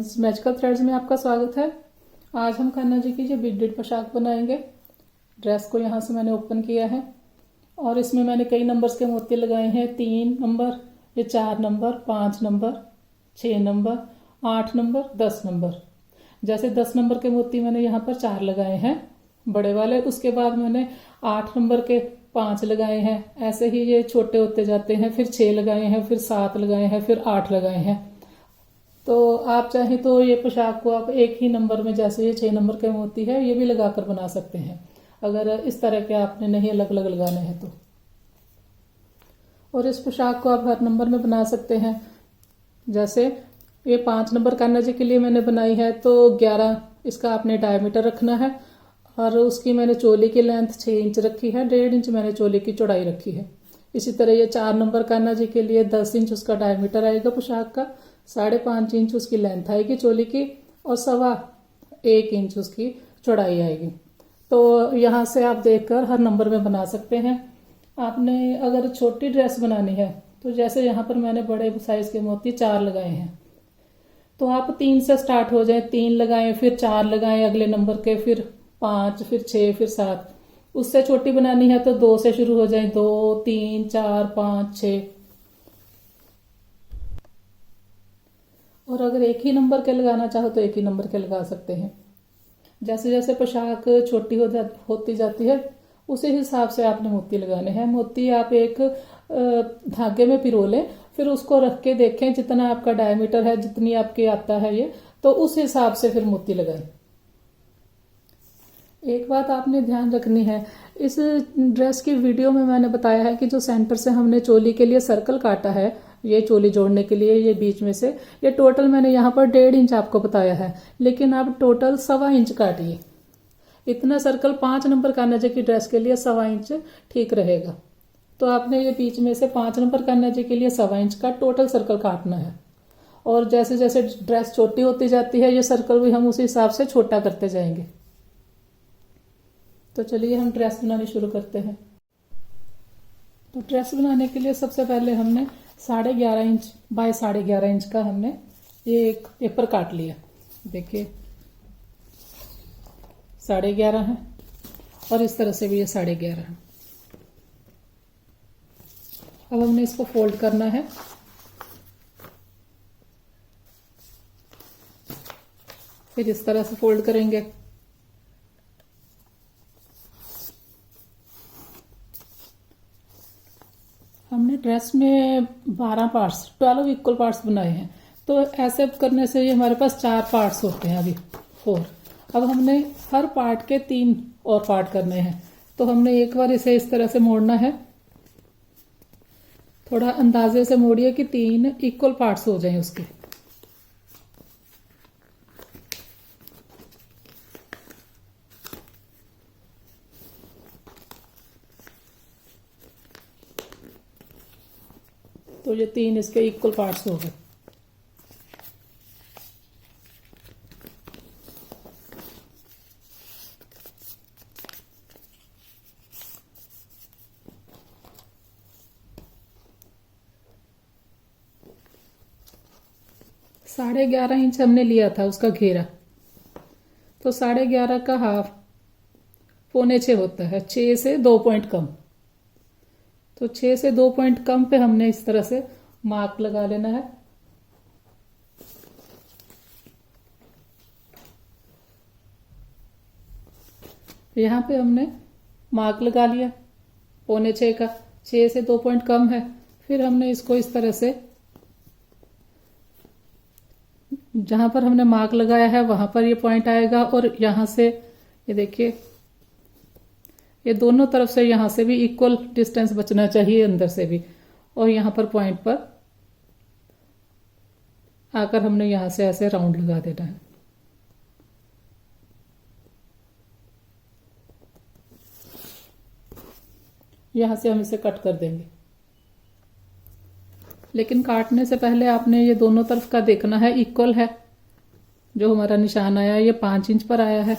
Friends, magical threads में आपका स्वागत है। आज हम खन्ना जी की ये बीडेड पोशाक बनाएंगे। ड्रेस को यहाँ से मैंने ओपन किया है और इसमें मैंने कई नंबर्स के मोती लगाए हैं। 3 नंबर, ये 4 number, 5 number, 6 number, 8 number, 10 number. जैसे 10 नंबर के मोती मैंने यहाँ पर 4 लगाए हैं बड़े वाले, उसके बाद मैंने 8 नंबर के 5 लगाए हैं। ऐसे ही ये छोटे होते जाते हैं, फिर 6 लगाए हैं, फिर 7 लगाए हैं, फिर 8 लगाए हैं। तो आप चाहें तो ये पोशाक को आप एक ही नंबर में, जैसे ये 6 नंबर के मोती है, ये भी लगाकर बना सकते हैं, अगर इस तरह के आपने नहीं अलग अलग लगाने हैं तो। और इस पोशाक को आप हर नंबर में बना सकते हैं। जैसे ये 5 नंबर कान्हा जी के लिए मैंने बनाई है, तो 11 इसका आपने डायमीटर रखना है और उसकी मैंने चोली की लेंथ 6 इंच रखी है, 1.5 इंच मैंने चोली की चौड़ाई रखी है। इसी तरह ये 4 नंबर कान्हा जी के लिए 10 इंच उसका डायमीटर आएगा पोशाक का, 5.5 इंच उसकी लेंथ आएगी चोली की और 1.25 इंच उसकी चौड़ाई आएगी। तो यहाँ से आप देखकर हर नंबर में बना सकते हैं। आपने अगर छोटी ड्रेस बनानी है तो जैसे यहाँ पर मैंने बड़े साइज के मोती 4 लगाए हैं, तो आप 3 से स्टार्ट हो जाए, 3 लगाएं, फिर 4 लगाएं अगले नंबर के, फिर 5, फिर 6, फिर 7। उससे छोटी बनानी है तो 2 से शुरू हो जाए, 2, 3, 4, 5, 6। और अगर एक ही नंबर के लगाना चाहो तो एक ही नंबर के लगा सकते हैं। जैसे जैसे पोशाक छोटी होती जाती है, उसी हिसाब से आपने मोती लगाने हैं। मोती आप एक धागे में पिरो लें, फिर उसको रख के देखें जितना आपका डायमीटर है, जितनी आपके आता है ये, तो उस हिसाब से फिर मोती लगाएं। एक बात आपने ध्यान रखनी है, इस ड्रेस की वीडियो में मैंने बताया है कि जो सेंटर से हमने चोली के लिए सर्कल काटा है, ये चोली जोड़ने के लिए, ये बीच में से, ये टोटल मैंने यहाँ पर 1.5 इंच आपको बताया है, लेकिन आप टोटल 1.25 इंच काटिए। इतना सर्कल 5 नंबर कान्हा जी की ड्रेस के लिए 1.25 इंच ठीक रहेगा। तो आपने ये बीच में से 5 नंबर कान्हा जी के लिए 1.25 इंच का टोटल सर्कल काटना है। और जैसे जैसे ड्रेस छोटी होती जाती है, ये सर्कल भी हम उसी हिसाब से छोटा करते जाएंगे। तो चलिए हम ड्रेस बनानी शुरू करते हैं। तो ड्रेस बनाने के लिए सबसे पहले हमने 11.5 इंच बाय 11.5 इंच का हमने ये एक पेपर काट लिया। देखिए 11.5 है और इस तरह से भी ये 11.5 है। अब हमने इसको फोल्ड करना है। फिर इस तरह से फोल्ड करेंगे। हमने ड्रेस में 12 पार्ट्स, 12 इक्वल पार्ट्स बनाए हैं, तो ऐसे करने से ये हमारे पास 4 पार्ट्स होते हैं, अभी 4। अब हमने हर पार्ट के 3 और पार्ट करने हैं, तो हमने एक बार इसे इस तरह से मोड़ना है। थोड़ा अंदाजे से मोड़िए कि 3 इक्वल पार्ट्स हो जाएं उसके। तो ये 3 इसके इक्वल पार्ट्स हो गए। साढ़े 11 इंच हमने लिया था उसका घेरा, तो 11.5 का हाफ 6.25 होता है, 6 से 2 पॉइंट कम। तो 6 से 2 पॉइंट कम पे हमने इस तरह से मार्क लगा लेना है। यहाँ पे हमने मार्क लगा लिया 6.25 का, 6 से 2 पॉइंट कम है। फिर हमने इसको इस तरह से, जहां पर हमने मार्क लगाया है वहां पर ये पॉइंट आएगा, और यहां से ये देखिए, ये दोनों तरफ से यहां से भी इक्वल डिस्टेंस बचना चाहिए, अंदर से भी। और यहां पर पॉइंट पर आकर हमने यहां से ऐसे राउंड लगा देना है। यहां से हम इसे कट कर देंगे, लेकिन काटने से पहले आपने ये दोनों तरफ का देखना है इक्वल है। जो हमारा निशान आया ये 5 इंच पर आया है,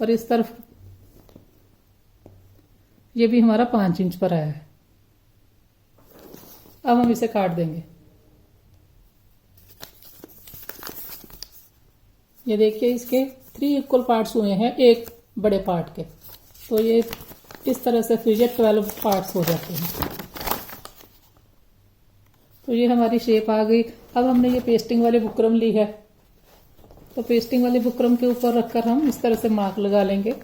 और इस तरफ ये भी हमारा 5 इंच पर आया है। अब हम इसे काट देंगे। ये देखिए इसके 3 इक्वल पार्ट्स हुए हैं एक बड़े पार्ट के, तो ये इस तरह से फिर ये 12 पार्ट्स हो जाते हैं। तो ये हमारी शेप आ गई। अब हमने ये पेस्टिंग वाली बुकरम ली है, तो पेस्टिंग वाली बुकरम के ऊपर रखकर हम इस तरह से मार्क लगा लेंगे।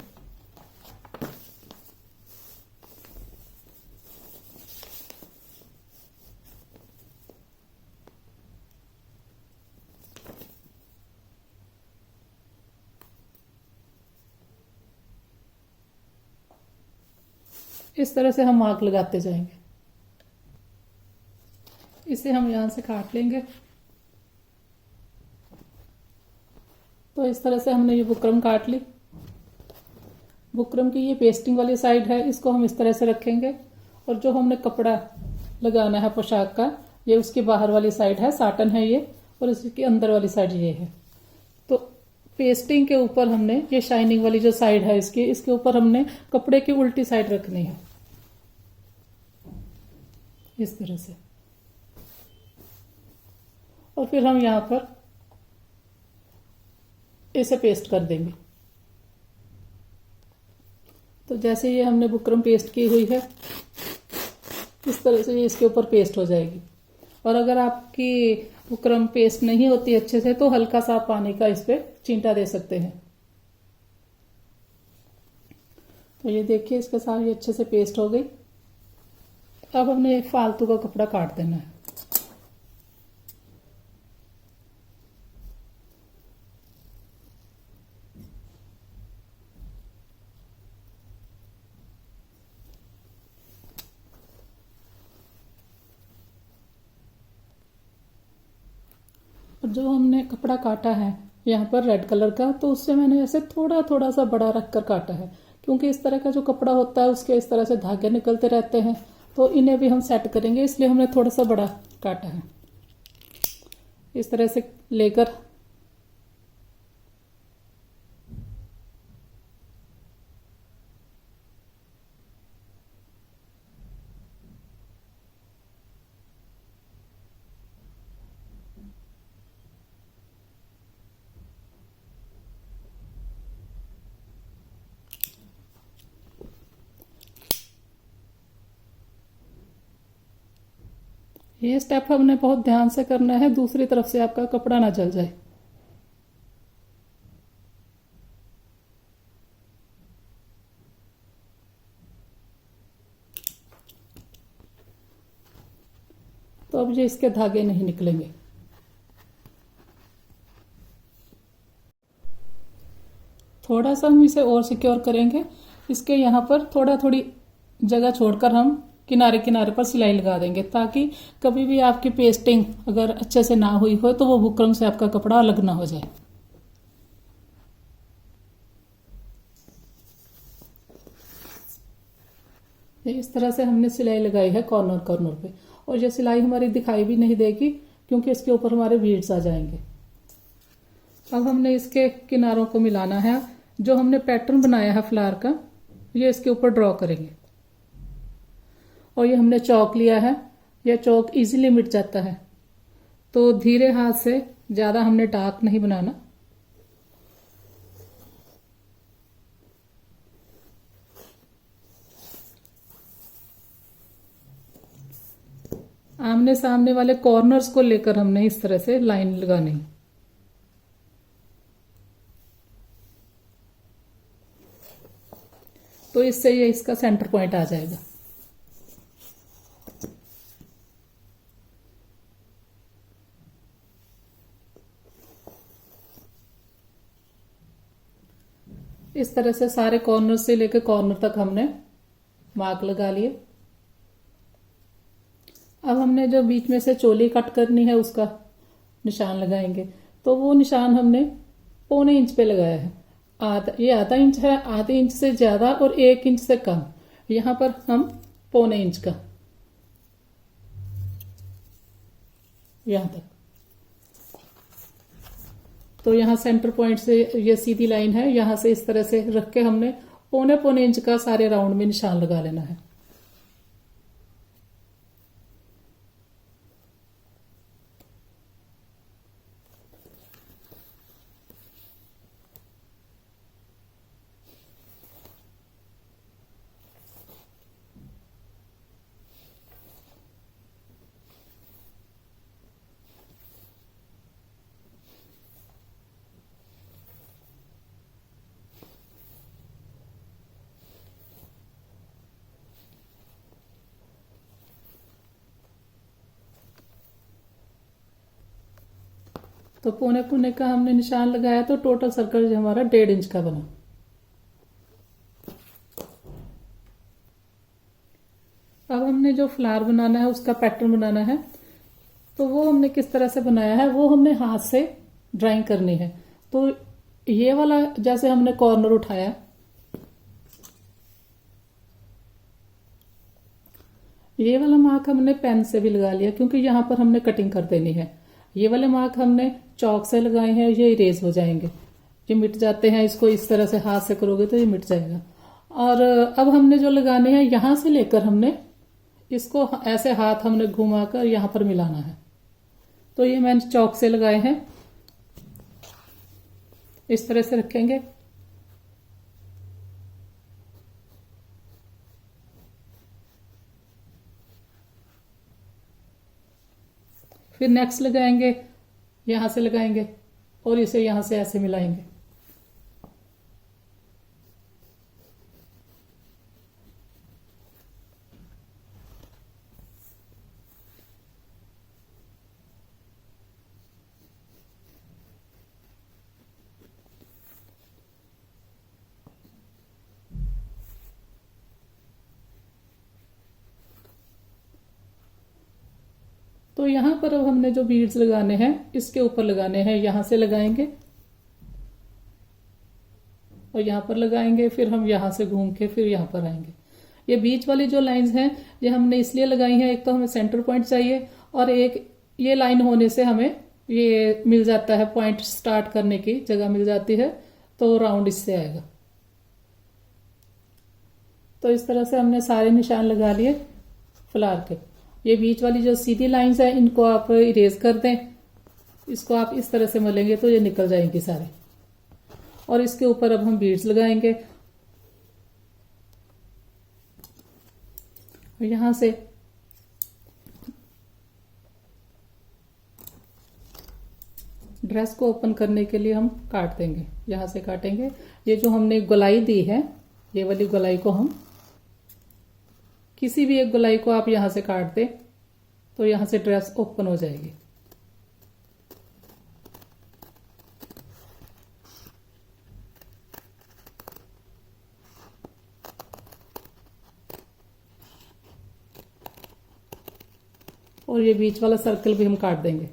इस तरह से हम मार्क लगाते जाएंगे। इसे हम यहां से काट लेंगे। तो इस तरह से हमने ये बुकरम काट ली। बुकरम की ये पेस्टिंग वाली साइड है, इसको हम इस तरह से रखेंगे, और जो हमने कपड़ा लगाना है पोशाक का, ये उसकी बाहर वाली साइड है, साटन है ये, और इसकी अंदर वाली साइड ये है। तो पेस्टिंग के ऊपर हमने ये शाइनिंग वाली जो साइड है इसकी, इसके ऊपर हमने कपड़े की उल्टी साइड रखनी है, इस तरह से। और फिर हम यहां पर इसे पेस्ट कर देंगे। तो जैसे ये हमने बुकरम पेस्ट की हुई है, इस तरह से ये इसके ऊपर पेस्ट हो जाएगी। और अगर आपकी बुकरम पेस्ट नहीं होती अच्छे से, तो हल्का सा पानी का इस पे छींटा दे सकते हैं। तो ये देखिए इसके साथ ये अच्छे से पेस्ट हो गई। अब हमने एक फालतू का कपड़ा काट देना है। और जो हमने कपड़ा काटा है यहाँ पर रेड कलर का, तो उससे मैंने ऐसे थोड़ा थोड़ा सा बड़ा रख कर काटा है, क्योंकि इस तरह का जो कपड़ा होता है उसके इस तरह से धागे निकलते रहते हैं, तो इन्हें भी हम सेट करेंगे, इसलिए हमने थोड़ा सा बड़ा काटा है। इस तरह से लेकर ये स्टेप हमने बहुत ध्यान से करना है, दूसरी तरफ से आपका कपड़ा ना जल जाए। तो अब ये इसके धागे नहीं निकलेंगे। थोड़ा सा हम इसे और सिक्योर करेंगे। इसके यहाँ पर थोड़ा थोड़ी जगह छोड़कर हम किनारे किनारे पर सिलाई लगा देंगे, ताकि कभी भी आपकी पेस्टिंग अगर अच्छे से ना हुई हो तो वो बुकरम से आपका कपड़ा अलग ना हो जाए। इस तरह से हमने सिलाई लगाई है कॉर्नर कॉर्नर पे, और ये सिलाई हमारी दिखाई भी नहीं देगी, क्योंकि इसके ऊपर हमारे बीड्स आ जाएंगे। अब हमने इसके किनारों को मिलाना है। जो हमने पैटर्न बनाया है फ्लावर का, ये इसके ऊपर ड्रॉ करेंगे। और ये हमने चौक लिया है, यह चौक इजीली मिट जाता है, तो धीरे हाथ से, ज्यादा हमने डार्क नहीं बनाना। आमने सामने वाले कॉर्नर्स को लेकर हमने इस तरह से लाइन लगानी। तो इससे ये इसका सेंटर पॉइंट आ जाएगा। इस तरह से सारे कॉर्नर से लेकर कॉर्नर तक हमने मार्क लगा लिए। अब हमने जो बीच में से चोली कट करनी है उसका निशान लगाएंगे। तो वो निशान हमने 1.25 इंच पे लगाया है। ये आधा इंच है, आधे इंच से ज्यादा और 1 इंच से कम। यहां पर हम 1.25 इंच का, यहां तक। तो यहां सेंटर पॉइंट से ये सीधी लाइन है, यहां से इस तरह से रख के हमने 1.25 इंच का सारे राउंड में निशान लगा लेना है। तो पौने पौने का हमने निशान लगाया तो टोटल सर्कल जो हमारा 1.5 इंच का बना। अब हमने जो फ्लावर बनाना है उसका पैटर्न बनाना है, तो वो हमने किस तरह से बनाया है वो हमने हाथ से ड्राइंग करनी है। तो ये वाला जैसे हमने कॉर्नर उठाया, ये वाला मार्क हमने पेन से भी लगा लिया क्योंकि यहाँ पर हमने कटिंग कर देनी है। ये वाले मार्क हमने चौक से लगाए हैं, ये इरेज हो जाएंगे, ये मिट जाते हैं। इसको इस तरह से हाथ से करोगे तो ये मिट जाएगा। और अब हमने जो लगाने हैं यहाँ से लेकर हमने इसको ऐसे हाथ हमने घुमाकर यहाँ पर मिलाना है। तो ये मैंने चौक से लगाए हैं, इस तरह से रखेंगे। फिर नेक्स्ट लगाएंगे, यहां से लगाएंगे और इसे यहां से ऐसे मिलाएंगे। तो यहां पर अब हमने जो बीड्स लगाने हैं इसके ऊपर लगाने हैं, यहां से लगाएंगे और यहां पर लगाएंगे, फिर हम यहां से घूम के फिर यहां पर आएंगे। ये बीच वाली जो लाइंस हैं ये हमने इसलिए लगाई हैं, एक तो हमें सेंटर पॉइंट चाहिए और एक ये लाइन होने से हमें ये मिल जाता है, पॉइंट स्टार्ट करने की जगह मिल जाती है, तो राउंड इससे आएगा। तो इस तरह से हमने सारे निशान लगा लिए फ्लावर के। ये बीच वाली जो सीधी लाइंस है इनको आप इरेज कर दें, इसको आप इस तरह से मलेंगे तो ये निकल जाएंगे सारे। और इसके ऊपर अब हम बीड्स लगाएंगे और यहां से ड्रेस को ओपन करने के लिए हम काट देंगे, यहां से काटेंगे। ये जो हमने गोलाई दी है ये वाली गोलाई को हम किसी भी एक गोलाई को आप यहां से काट दें तो यहां से ड्रेस ओपन हो जाएगी। और ये बीच वाला सर्कल भी हम काट देंगे।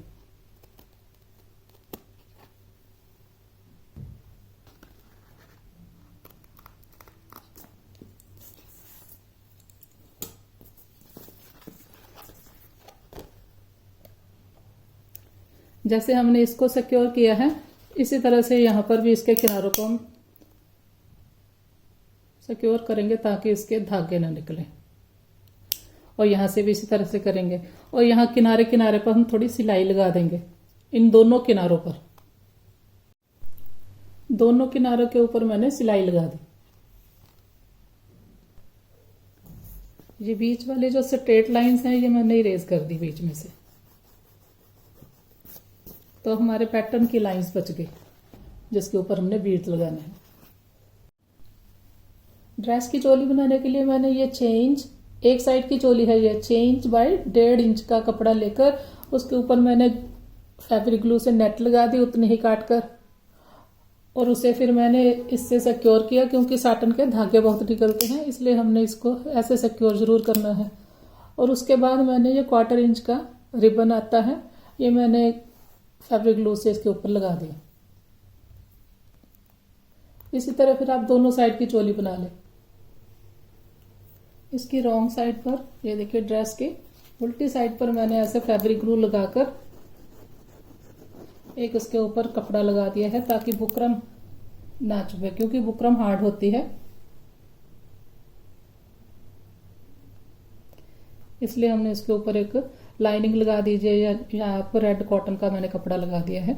जैसे हमने इसको सिक्योर किया है इसी तरह से यहाँ पर भी इसके किनारों को हम सिक्योर करेंगे ताकि इसके धागे ना निकले। और यहाँ से भी इसी तरह से करेंगे और यहाँ किनारे किनारे पर हम थोड़ी सिलाई लगा देंगे, इन दोनों किनारों पर। दोनों किनारों के ऊपर मैंने सिलाई लगा दी। ये बीच वाले जो स्ट्रेट लाइंस हैं ये मैंने इरेज कर दी बीच में से, तो हमारे पैटर्न की लाइंस बच गई जिसके ऊपर हमने बीड्स लगाने हैं। ड्रेस की चोली बनाने के लिए मैंने ये 6 इंच, एक साइड की चोली है ये 6 इंच बाय 1.5 इंच का कपड़ा लेकर उसके ऊपर मैंने फैब्रिक ग्लू से नेट लगा दी उतने ही काट कर, और उसे फिर मैंने इससे सिक्योर किया क्योंकि साटन के धागे बहुत निकलते हैं इसलिए हमने इसको ऐसे सिक्योर जरूर करना है। और उसके बाद मैंने ये 1/4 इंच का रिबन आता है ये मैंने फैब्रिक ग्लू से इसके ऊपर लगा दिया। इसी तरह फिर आप दोनों साइड की चोली बना लें। इसकी रॉन्ग साइड पर ये देखिए ड्रेस की उल्टी साइड पर मैंने ऐसे फैब्रिक ग्लू लगाकर एक उसके ऊपर कपड़ा लगा दिया है ताकि बुकरम ना चुभे, क्योंकि बुकरम हार्ड होती है इसलिए हमने इसके ऊपर एक लाइनिंग लगा दीजिए या यहाँ पर रेड कॉटन का मैंने कपड़ा लगा दिया है।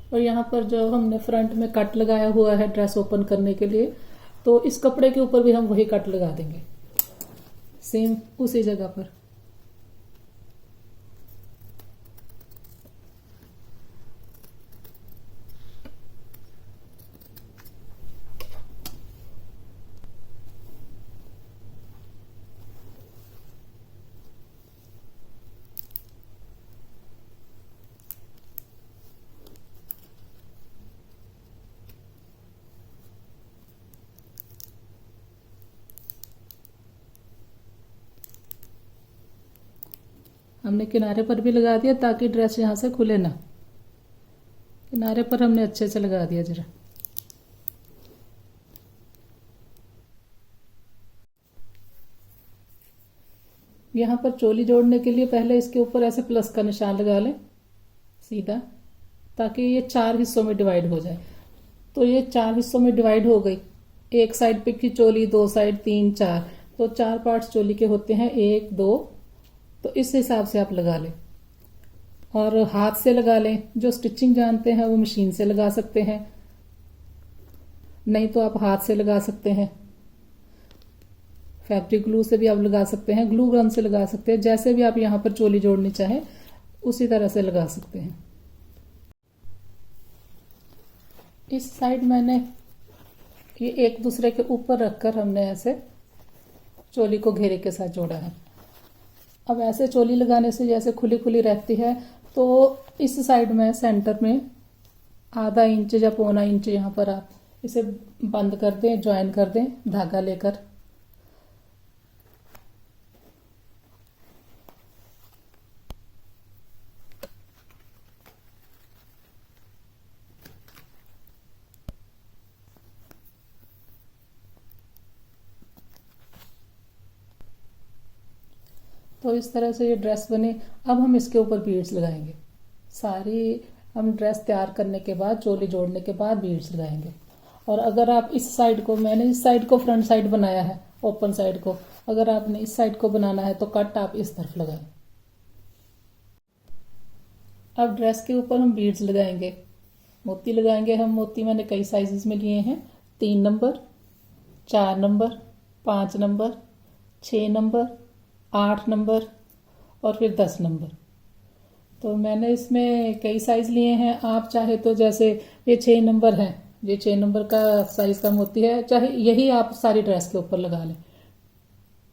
और यहाँ पर जो हमने फ्रंट में कट लगाया हुआ है ड्रेस ओपन करने के लिए, तो इस कपड़े के ऊपर भी हम वही कट लगा देंगे सेम उसी जगह पर। हमने किनारे पर भी लगा दिया ताकि ड्रेस यहाँ से खुले ना। किनारे पर हमने अच्छे से लगा दिया जरा। यहाँ पर चोली जोड़ने के लिए पहले इसके ऊपर ऐसे प्लस का निशान लगा लें सीधा, ताकि ये 4 हिस्सों में डिवाइड हो जाए। तो ये 4 हिस्सों में डिवाइड हो गई। एक साइड पे की चोली, 2 साइड, 3, 4, तो 4 पार्ट्स चोली के होते हैं, 1, 2। तो इस हिसाब से आप लगा लें और हाथ से लगा लें। जो स्टिचिंग जानते हैं वो मशीन से लगा सकते हैं, नहीं तो आप हाथ से लगा सकते हैं। फैब्रिक ग्लू से भी आप लगा सकते हैं, ग्लू गन से लगा सकते हैं, जैसे भी आप यहाँ पर चोली जोड़नी चाहें उसी तरह से लगा सकते हैं। इस साइड मैंने ये एक दूसरे के ऊपर रखकर हमने ऐसे चोली को घेरे के साथ जोड़ा है। अब ऐसे चोली लगाने से जैसे खुली खुली रहती है, तो इस साइड में सेंटर में आधा इंच या पौना इंच यहाँ पर आप इसे बंद कर दें, ज्वाइन कर दें धागा लेकर। तो इस तरह से ये ड्रेस बने। अब हम इसके ऊपर बीड्स लगाएंगे। सारी हम ड्रेस तैयार करने के बाद, चोली जोड़ने के बाद बीड्स लगाएंगे। और अगर आप इस साइड को, मैंने इस साइड को फ्रंट साइड बनाया है, ओपन साइड को, अगर आपने इस साइड को बनाना है तो कट आप इस तरफ लगाएं। अब ड्रेस के ऊपर हम बीड्स लगाएंगे, मोती लगाएंगे हम। मोती मैंने कई साइजेस में लिए हैं, 3 number, 4 number, 5 number, 6 number, 8 number और फिर 10 नंबर। तो मैंने इसमें कई साइज लिए हैं। आप चाहे तो जैसे ये 6 नंबर है, ये 6 नंबर का साइज का मोती है, चाहे यही आप सारी ड्रेस के ऊपर लगा लें,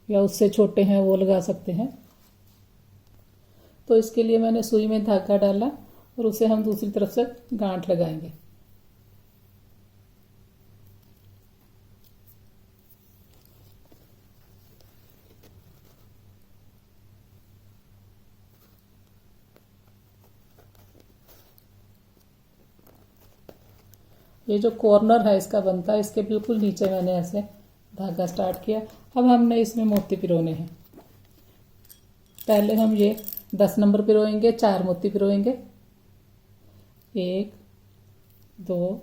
या उससे छोटे हैं वो लगा सकते हैं। तो इसके लिए मैंने सुई में धागा डाला और उसे हम दूसरी तरफ से गांठ लगाएंगे। ये जो कॉर्नर है इसका बनता है, इसके बिल्कुल नीचे मैंने ऐसे धागा स्टार्ट किया। अब हमने इसमें मोती पिरोने हैं। पहले हम ये 10 नंबर पिरोएंगे, 4 मोती पिरोएंगे, 1, 2,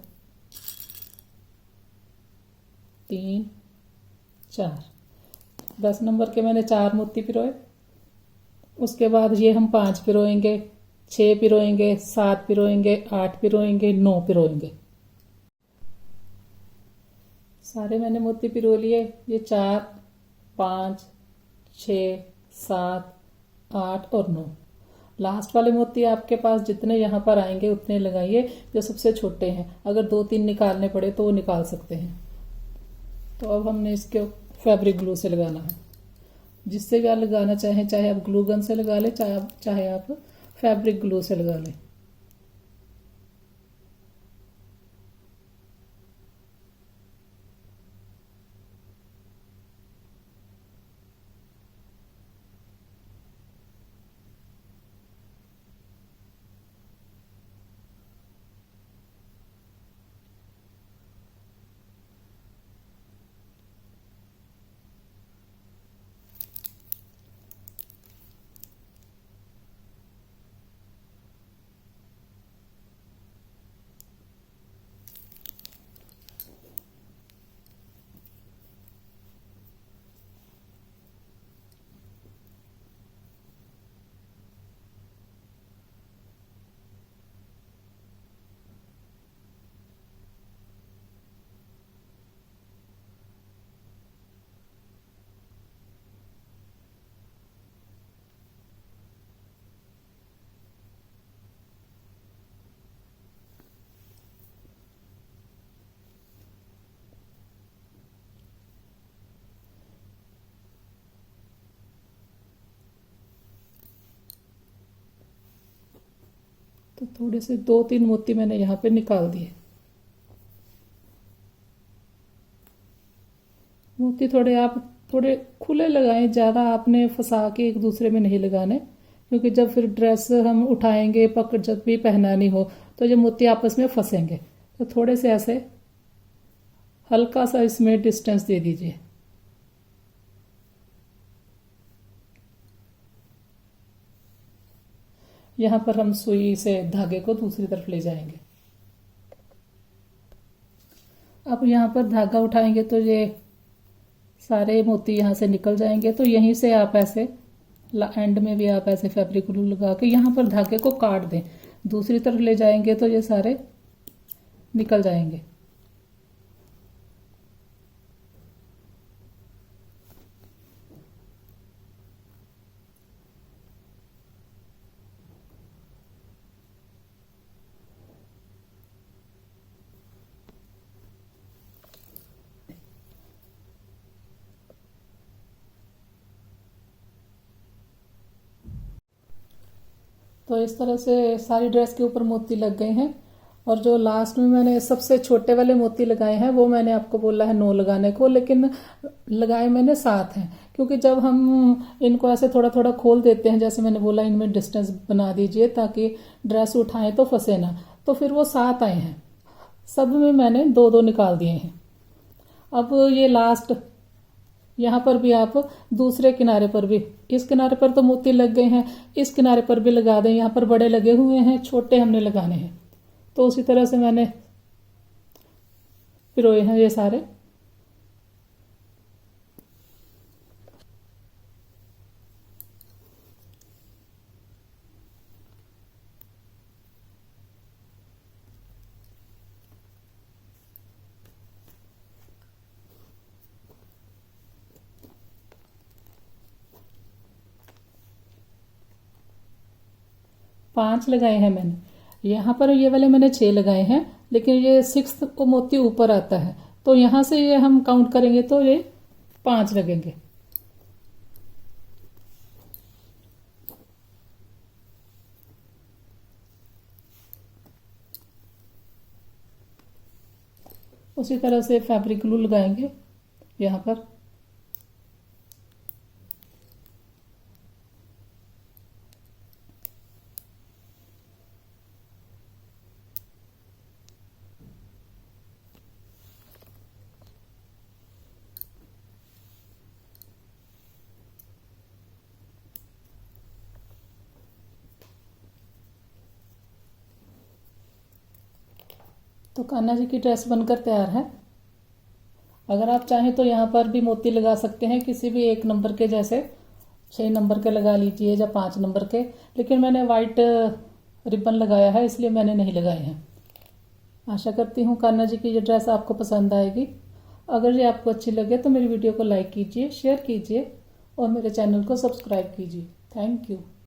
3, 4। 10 नंबर के मैंने 4 मोती पिरोए। उसके बाद ये हम 5 पिरोएंगे, 6 पिरोएंगे, 7 पिरोएंगे, 8 पिरोएंगे, 9 पिरोएंगे। सारे मैंने मोती पिरो लिए। ये 4, 5, 6, 7, 8 और 9। लास्ट वाले मोती आपके पास जितने यहाँ पर आएंगे उतने लगाइए, जो सबसे छोटे हैं। अगर 2-3 निकालने पड़े तो वो निकाल सकते हैं। तो अब हमने इसके फैब्रिक ग्लू से लगाना है। जिससे भी आप लगाना चाहें, चाहे आप ग्लू गन से लगा लें, चाहे आप फैब्रिक ग्लू से लगा लें। तो थोड़े से 2-3 मोती मैंने यहाँ पे निकाल दिए। मोती थोड़े आप थोड़े खुले लगाएं, ज़्यादा आपने फंसा के एक दूसरे में नहीं लगाने, क्योंकि जब फिर ड्रेस हम उठाएंगे पकड़ जब भी पहनानी हो तो ये मोती आपस में फंसेंगे। तो थोड़े से ऐसे हल्का सा इसमें डिस्टेंस दे दीजिए। यहाँ पर हम सुई से धागे को दूसरी तरफ ले जाएंगे। अब यहाँ पर धागा उठाएंगे तो ये सारे मोती यहाँ से निकल जाएंगे। तो यहीं से आप ऐसे एंड में भी आप ऐसे फैब्रिक ग्लू लगा के यहाँ पर धागे को काट दें, दूसरी तरफ ले जाएंगे तो ये सारे निकल जाएंगे। तो इस तरह से सारी ड्रेस के ऊपर मोती लग गए हैं। और जो लास्ट में मैंने सबसे छोटे वाले मोती लगाए हैं वो मैंने आपको बोला है 9 लगाने को, लेकिन लगाए मैंने 7 हैं, क्योंकि जब हम इनको ऐसे थोड़ा थोड़ा खोल देते हैं, जैसे मैंने बोला इनमें डिस्टेंस बना दीजिए ताकि ड्रेस उठाएं तो फंसे ना, तो फिर वो 7 आए हैं। सब में मैंने 2-2 निकाल दिए हैं। अब ये लास्ट यहाँ पर भी आप दूसरे किनारे पर भी, इस किनारे पर तो मोती लग गए हैं, इस किनारे पर भी लगा दें। यहाँ पर बड़े लगे हुए हैं, छोटे हमने लगाने हैं। तो उसी तरह से मैंने पिरोए हैं ये सारे। पांच लगाए हैं मैंने। यहाँ पर ये वाले मैंने 6 लगाए हैं, लेकिन ये 6th को मोती ऊपर आता है, तो यहाँ से ये हम काउंट करेंगे तो ये 5 लगेंगे। उसी तरह से फैब्रिक ग्लू लगाएंगे यहाँ पर। तो कान्हा जी की ड्रेस बनकर तैयार है। अगर आप चाहें तो यहाँ पर भी मोती लगा सकते हैं, किसी भी एक नंबर के, जैसे 6 नंबर के लगा लीजिए या 5 नंबर के, लेकिन मैंने वाइट रिबन लगाया है इसलिए मैंने नहीं लगाए हैं। आशा करती हूँ कान्हा जी की ये ड्रेस आपको पसंद आएगी। अगर ये आपको अच्छी लगे तो मेरी वीडियो को लाइक कीजिए, शेयर कीजिए और मेरे चैनल को सब्सक्राइब कीजिए। Thank you.